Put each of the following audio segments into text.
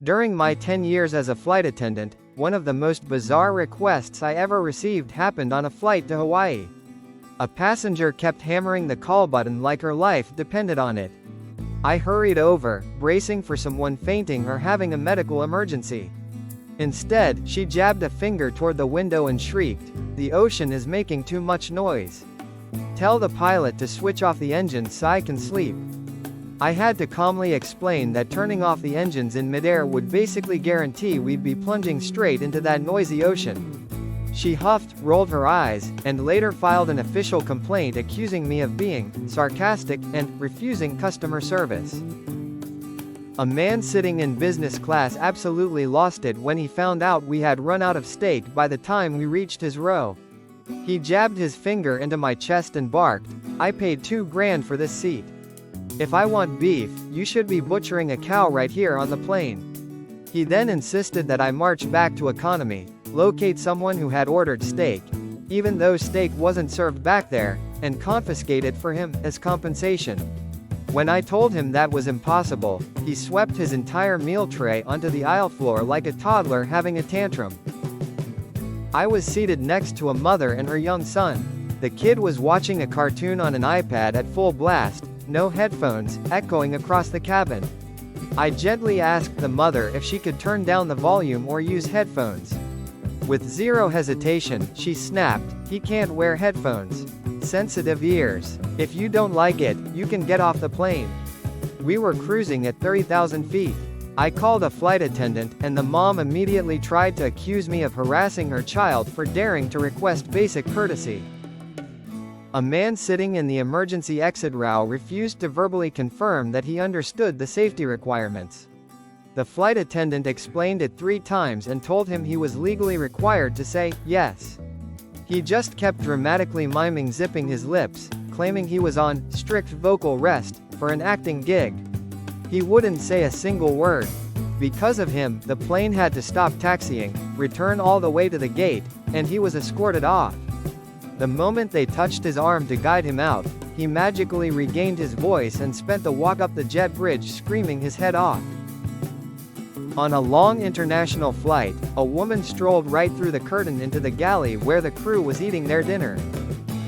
During my 10 years as a flight attendant, one of the most bizarre requests I ever received happened on a flight to Hawaii. A passenger kept hammering the call button like her life depended on it. I hurried over, bracing for someone fainting or having a medical emergency. Instead, she jabbed a finger toward the window and shrieked, "The ocean is making too much noise. Tell the pilot to switch off the engines so I can sleep." I had to calmly explain that turning off the engines in midair would basically guarantee we'd be plunging straight into that noisy ocean. She huffed, rolled her eyes, and later filed an official complaint accusing me of being sarcastic and refusing customer service. A man sitting in business class absolutely lost it when he found out we had run out of steak by the time we reached his row. He jabbed his finger into my chest and barked, "I paid $2,000 for this seat. If I want beef, you should be butchering a cow right here on the plane." He then insisted that I march back to economy, locate someone who had ordered steak, even though steak wasn't served back there, and confiscate it for him as compensation. When I told him that was impossible, he swept his entire meal tray onto the aisle floor like a toddler having a tantrum. I was seated next to a mother and her young son. The kid was watching a cartoon on an iPad at full blast, no headphones, echoing across the cabin. I gently asked the mother if she could turn down the volume or use headphones. With zero hesitation, she snapped, "He can't wear headphones. Sensitive ears. If you don't like it, you can get off the plane." We were cruising at 30,000 feet. I called a flight attendant, and the mom immediately tried to accuse me of harassing her child for daring to request basic courtesy. A man sitting in the emergency exit row refused to verbally confirm that he understood the safety requirements. The flight attendant explained it 3 times and told him he was legally required to say, "yes." He just kept dramatically miming zipping his lips, claiming he was on strict vocal rest for an acting gig. He wouldn't say a single word. Because of him, the plane had to stop taxiing, return all the way to the gate, and he was escorted off. The moment they touched his arm to guide him out, he magically regained his voice and spent the walk up the jet bridge screaming his head off. On a long international flight, a woman strolled right through the curtain into the galley where the crew was eating their dinner.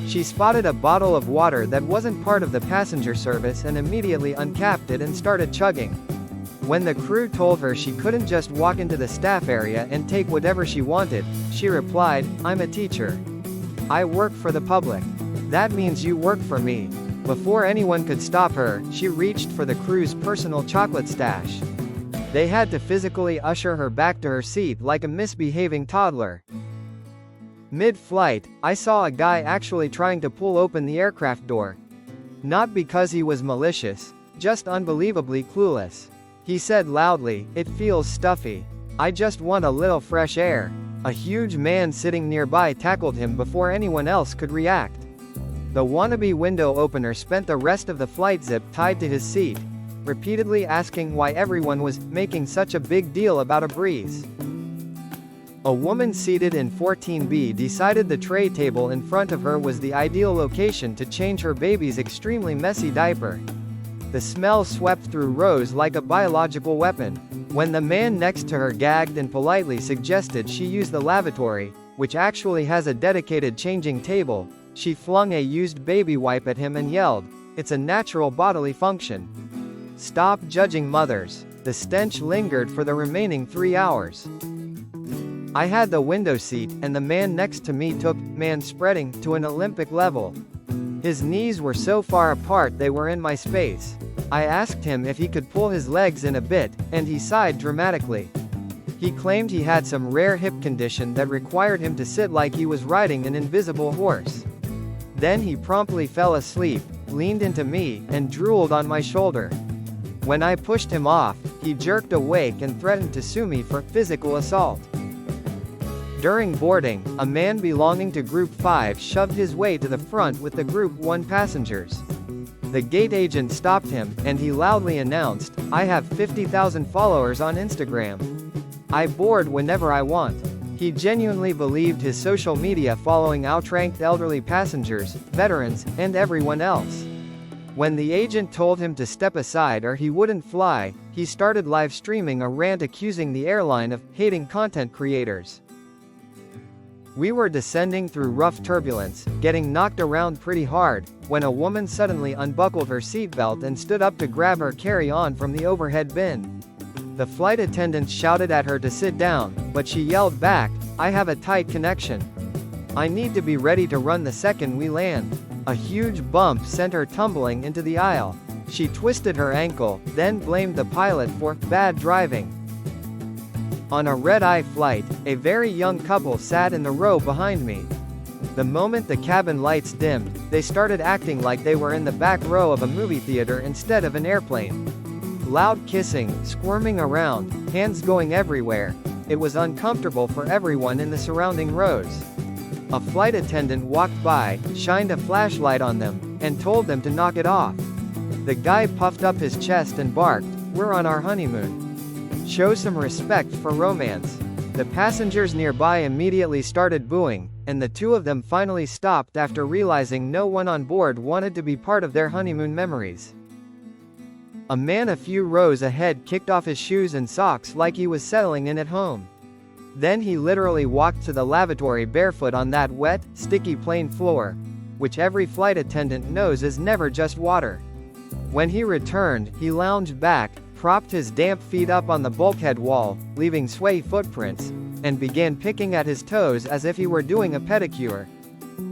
She spotted a bottle of water that wasn't part of the passenger service and immediately uncapped it and started chugging. When the crew told her she couldn't just walk into the staff area and take whatever she wanted, she replied, "I'm a teacher. I work for the public. That means you work for me." Before anyone could stop her, she reached for the crew's personal chocolate stash. They had to physically usher her back to her seat like a misbehaving toddler. Mid-flight, I saw a guy actually trying to pull open the aircraft door. Not because he was malicious, just unbelievably clueless. He said loudly, "It feels stuffy. I just want a little fresh air." A huge man sitting nearby tackled him before anyone else could react. The wannabe window opener spent the rest of the flight zip tied to his seat, repeatedly asking why everyone was making such a big deal about a breeze. A woman seated in 14B decided the tray table in front of her was the ideal location to change her baby's extremely messy diaper. The smell swept through rows like a biological weapon. When the man next to her gagged and politely suggested she use the lavatory, which actually has a dedicated changing table, she flung a used baby wipe at him and yelled, "It's a natural bodily function. Stop judging mothers." The stench lingered for the remaining 3 hours. I had the window seat, and the man next to me took man spreading to an Olympic level. His knees were so far apart they were in my space. I asked him if he could pull his legs in a bit, and he sighed dramatically. He claimed he had some rare hip condition that required him to sit like he was riding an invisible horse. Then he promptly fell asleep, leaned into me, and drooled on my shoulder. When I pushed him off, he jerked awake and threatened to sue me for physical assault. During boarding, a man belonging to Group 5 shoved his way to the front with the Group 1 passengers. The gate agent stopped him, and he loudly announced, "I have 50,000 followers on Instagram. I board whenever I want." He genuinely believed his social media following outranked elderly passengers, veterans, and everyone else. When the agent told him to step aside or he wouldn't fly, he started live streaming a rant accusing the airline of hating content creators. We were descending through rough turbulence, getting knocked around pretty hard, when a woman suddenly unbuckled her seatbelt and stood up to grab her carry-on from the overhead bin. The flight attendants shouted at her to sit down, but she yelled back, "I have a tight connection. I need to be ready to run the second we land." A huge bump sent her tumbling into the aisle. She twisted her ankle, then blamed the pilot for bad driving. On a red-eye flight, a very young couple sat in the row behind me. The moment the cabin lights dimmed, they started acting like they were in the back row of a movie theater instead of an airplane. Loud kissing, squirming around, hands going everywhere. It was uncomfortable for everyone in the surrounding rows. A flight attendant walked by, shined a flashlight on them, and told them to knock it off. The guy puffed up his chest and barked, "We're on our honeymoon. Show some respect for romance." The passengers nearby immediately started booing, and the two of them finally stopped after realizing no one on board wanted to be part of their honeymoon memories. A man a few rows ahead kicked off his shoes and socks like he was settling in at home. Then he literally walked to the lavatory barefoot on that wet, sticky plain floor, which every flight attendant knows is never just water. When he returned, he lounged back, propped his damp feet up on the bulkhead wall, leaving sway footprints, and began picking at his toes as if he were doing a pedicure.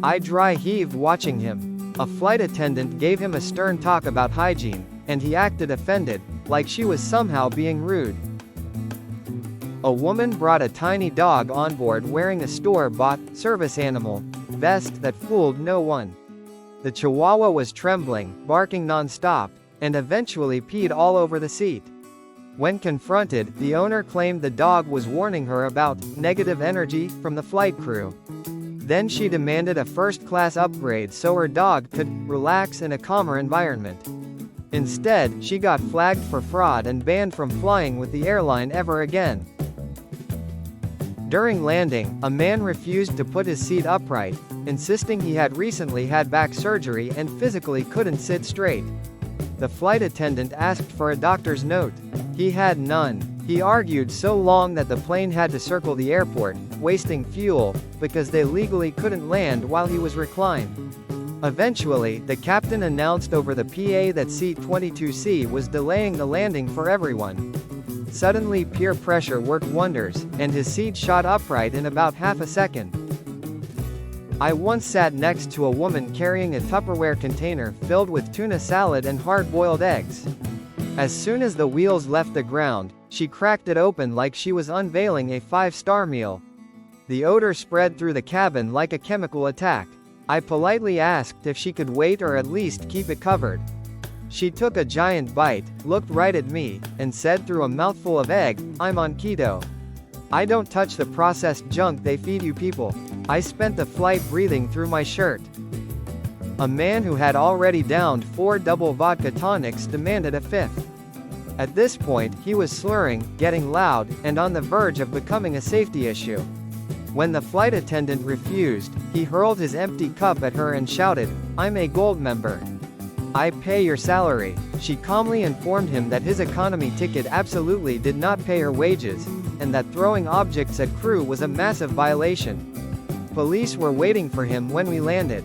I dry heaved watching him. A flight attendant gave him a stern talk about hygiene, and he acted offended, like she was somehow being rude. A woman brought a tiny dog on board wearing a store-bought, service animal vest that fooled no one. The Chihuahua was trembling, barking non-stop, and eventually peed all over the seat. When confronted, the owner claimed the dog was warning her about negative energy from the flight crew. Then she demanded a first-class upgrade so her dog could relax in a calmer environment. Instead, she got flagged for fraud and banned from flying with the airline ever again. During landing, a man refused to put his seat upright, insisting he had recently had back surgery and physically couldn't sit straight. The flight attendant asked for a doctor's note. He had none. He argued so long that the plane had to circle the airport, wasting fuel, because they legally couldn't land while he was reclined. Eventually, the captain announced over the PA that seat 22C was delaying the landing for everyone. Suddenly peer pressure worked wonders, and his seat shot upright in about half a second. I once sat next to a woman carrying a Tupperware container filled with tuna salad and hard-boiled eggs. As soon as the wheels left the ground, she cracked it open like she was unveiling a 5-star meal. The odor spread through the cabin like a chemical attack. I politely asked if she could wait or at least keep it covered. She took a giant bite, looked right at me, and said through a mouthful of egg, "I'm on keto. I don't touch the processed junk they feed you people." I spent the flight breathing through my shirt. A man who had already downed 4 double vodka tonics demanded a 5th. At this point, he was slurring, getting loud, and on the verge of becoming a safety issue. When the flight attendant refused, he hurled his empty cup at her and shouted, "I'm a gold member. I pay your salary." She calmly informed him that his economy ticket absolutely did not pay her wages, and that throwing objects at crew was a massive violation. Police were waiting for him when we landed.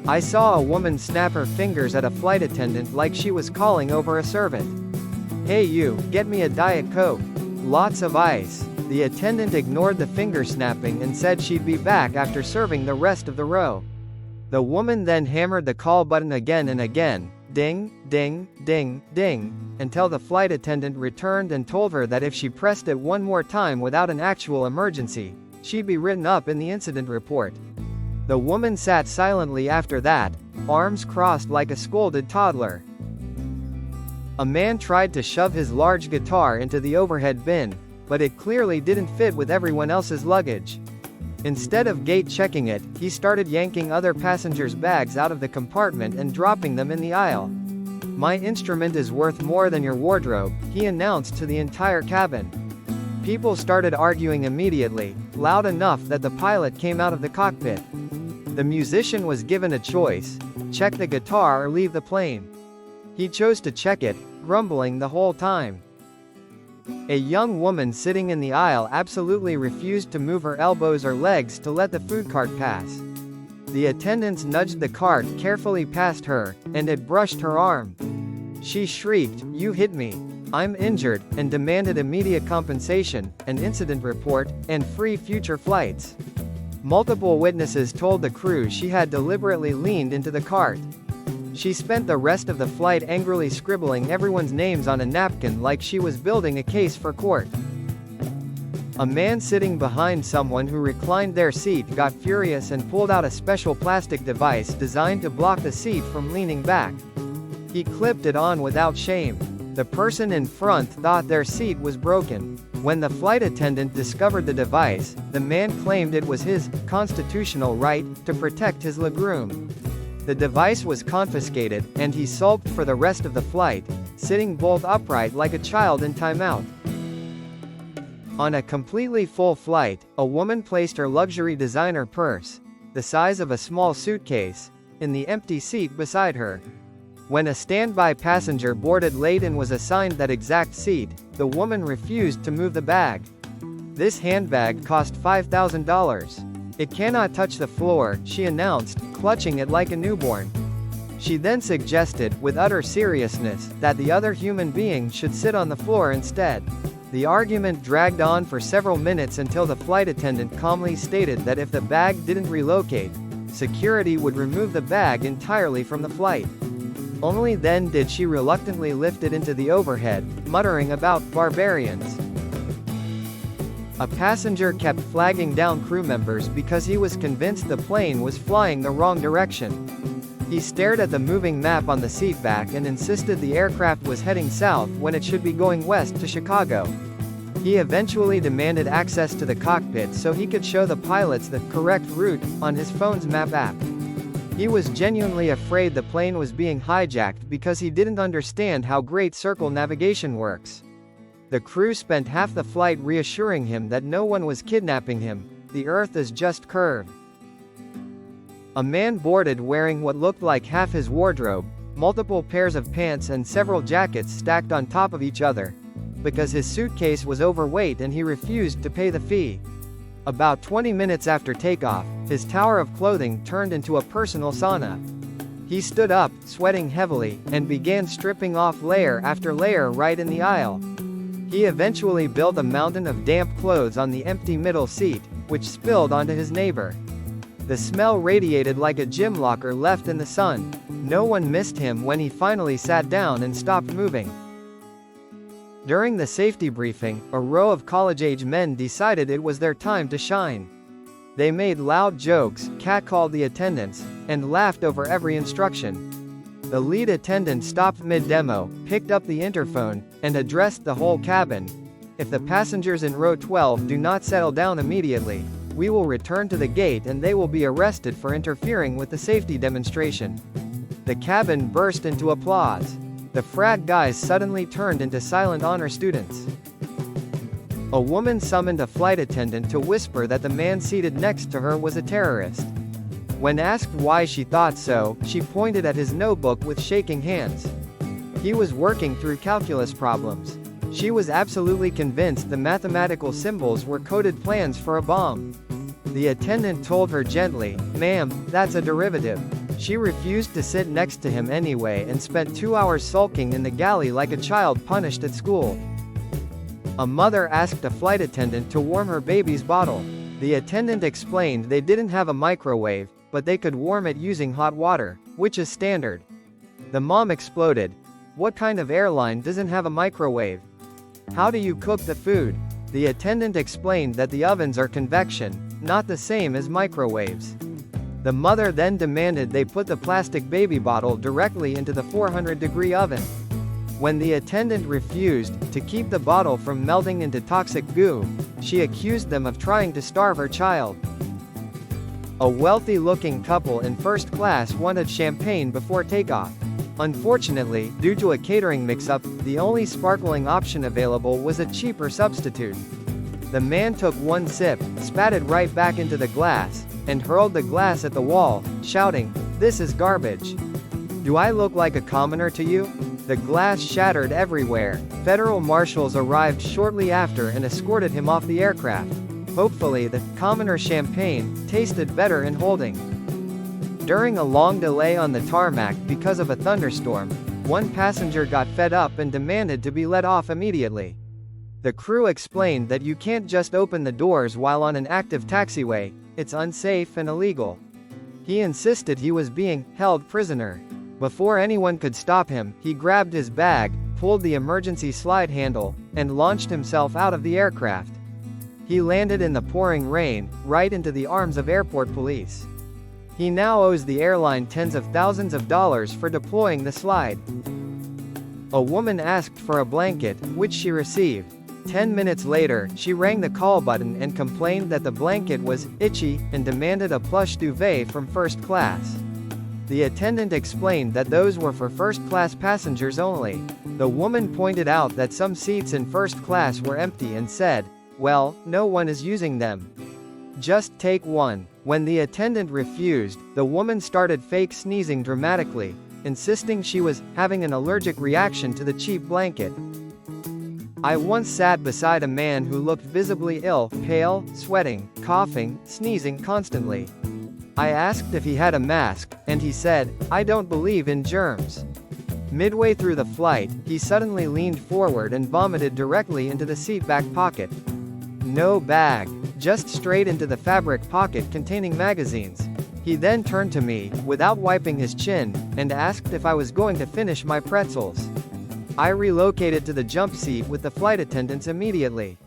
I saw a woman snap her fingers at a flight attendant like she was calling over a servant. "Hey you, get me a Diet Coke. Lots of ice." The attendant ignored the finger snapping and said she'd be back after serving the rest of the row. The woman then hammered the call button again and again, ding, ding, ding, ding, until the flight attendant returned and told her that if she pressed it one more time without an actual emergency, she'd be written up in the incident report. The woman sat silently after that, arms crossed like a scolded toddler. A man tried to shove his large guitar into the overhead bin, but it clearly didn't fit with everyone else's luggage. Instead of gate checking it, he started yanking other passengers' bags out of the compartment and dropping them in the aisle. "My instrument is worth more than your wardrobe," he announced to the entire cabin. People started arguing immediately, loud enough that the pilot came out of the cockpit. The musician was given a choice: check the guitar or leave the plane. He chose to check it, grumbling the whole time. A young woman sitting in the aisle absolutely refused to move her elbows or legs to let the food cart pass. The attendants nudged the cart carefully past her, and it brushed her arm. She shrieked, "You hit me. I'm injured," and demanded immediate compensation, an incident report, and free future flights. Multiple witnesses told the crew she had deliberately leaned into the cart. She spent the rest of the flight angrily scribbling everyone's names on a napkin like she was building a case for court. A man sitting behind someone who reclined their seat got furious and pulled out a special plastic device designed to block the seat from leaning back. He clipped it on without shame. The person in front thought their seat was broken. When the flight attendant discovered the device, the man claimed it was his constitutional right to protect his legroom. The device was confiscated, and he sulked for the rest of the flight, sitting bolt upright like a child in timeout. On a completely full flight, a woman placed her luxury designer purse, the size of a small suitcase, in the empty seat beside her. When a standby passenger boarded late and was assigned that exact seat, the woman refused to move the bag. This handbag cost $5,000. "It cannot touch the floor," she announced, clutching it like a newborn. She then suggested, with utter seriousness, that the other human being should sit on the floor instead. The argument dragged on for several minutes until the flight attendant calmly stated that if the bag didn't relocate, security would remove the bag entirely from the flight. Only then did she reluctantly lift it into the overhead, muttering about "barbarians." A passenger kept flagging down crew members because he was convinced the plane was flying the wrong direction. He stared at the moving map on the seatback and insisted the aircraft was heading south when it should be going west to Chicago. He eventually demanded access to the cockpit so he could show the pilots the correct route on his phone's map app. He was genuinely afraid the plane was being hijacked because he didn't understand how great circle navigation works. The crew spent half the flight reassuring him that no one was kidnapping him. The Earth is just curved. A man boarded wearing what looked like half his wardrobe, multiple pairs of pants and several jackets stacked on top of each other, because his suitcase was overweight and he refused to pay the fee. About 20 minutes after takeoff, his tower of clothing turned into a personal sauna. He stood up, sweating heavily, and began stripping off layer after layer right in the aisle. He eventually built a mountain of damp clothes on the empty middle seat, which spilled onto his neighbor. The smell radiated like a gym locker left in the sun. No one missed him when he finally sat down and stopped moving. During the safety briefing, a row of college-age men decided it was their time to shine. They made loud jokes, catcalled the attendants, and laughed over every instruction. The lead attendant stopped mid-demo, picked up the interphone, and addressed the whole cabin. "If the passengers in row 12 do not settle down immediately, we will return to the gate and they will be arrested for interfering with the safety demonstration." The cabin burst into applause. The frat guys suddenly turned into silent honor students. A woman summoned a flight attendant to whisper that the man seated next to her was a terrorist. When asked why she thought so, she pointed at his notebook with shaking hands. He was working through calculus problems. She was absolutely convinced the mathematical symbols were coded plans for a bomb. The attendant told her gently, "Ma'am, that's a derivative." She refused to sit next to him anyway and spent 2 hours sulking in the galley like a child punished at school. A mother asked a flight attendant to warm her baby's bottle. The attendant explained they didn't have a microwave, but they could warm it using hot water, which is standard. The mom exploded. "What kind of airline doesn't have a microwave? How do you cook the food?" The attendant explained that the ovens are convection, not the same as microwaves. The mother then demanded they put the plastic baby bottle directly into the 400-degree oven. When the attendant refused, to keep the bottle from melting into toxic goo, she accused them of trying to starve her child. A wealthy-looking couple in first class wanted champagne before takeoff. Unfortunately, due to a catering mix-up, the only sparkling option available was a cheaper substitute. The man took one sip, spat it right back into the glass, and hurled the glass at the wall, shouting, "This is garbage. Do I look like a commoner to you?" The glass shattered everywhere. Federal marshals arrived shortly after and escorted him off the aircraft. Hopefully the commoner champagne tasted better in holding. During a long delay on the tarmac because of a thunderstorm, one passenger got fed up and demanded to be let off immediately. The crew explained that you can't just open the doors while on an active taxiway, it's unsafe and illegal. He insisted he was being held prisoner. Before anyone could stop him, he grabbed his bag, pulled the emergency slide handle, and launched himself out of the aircraft. He landed in the pouring rain, right into the arms of airport police. He now owes the airline tens of thousands of dollars for deploying the slide. A woman asked for a blanket, which she received. 10 minutes later, she rang the call button and complained that the blanket was itchy and demanded a plush duvet from first class. The attendant explained that those were for first-class passengers only. The woman pointed out that some seats in first class were empty and said, "Well, no one is using them. Just take one." When the attendant refused, the woman started fake sneezing dramatically, insisting she was having an allergic reaction to the cheap blanket. I once sat beside a man who looked visibly ill, pale, sweating, coughing, sneezing constantly. I asked if he had a mask, and he said, "I don't believe in germs." Midway through the flight, he suddenly leaned forward and vomited directly into the seat back pocket. No bag, just straight into the fabric pocket containing magazines. He then turned to me, without wiping his chin, and asked if I was going to finish my pretzels. I relocated to the jump seat with the flight attendants immediately.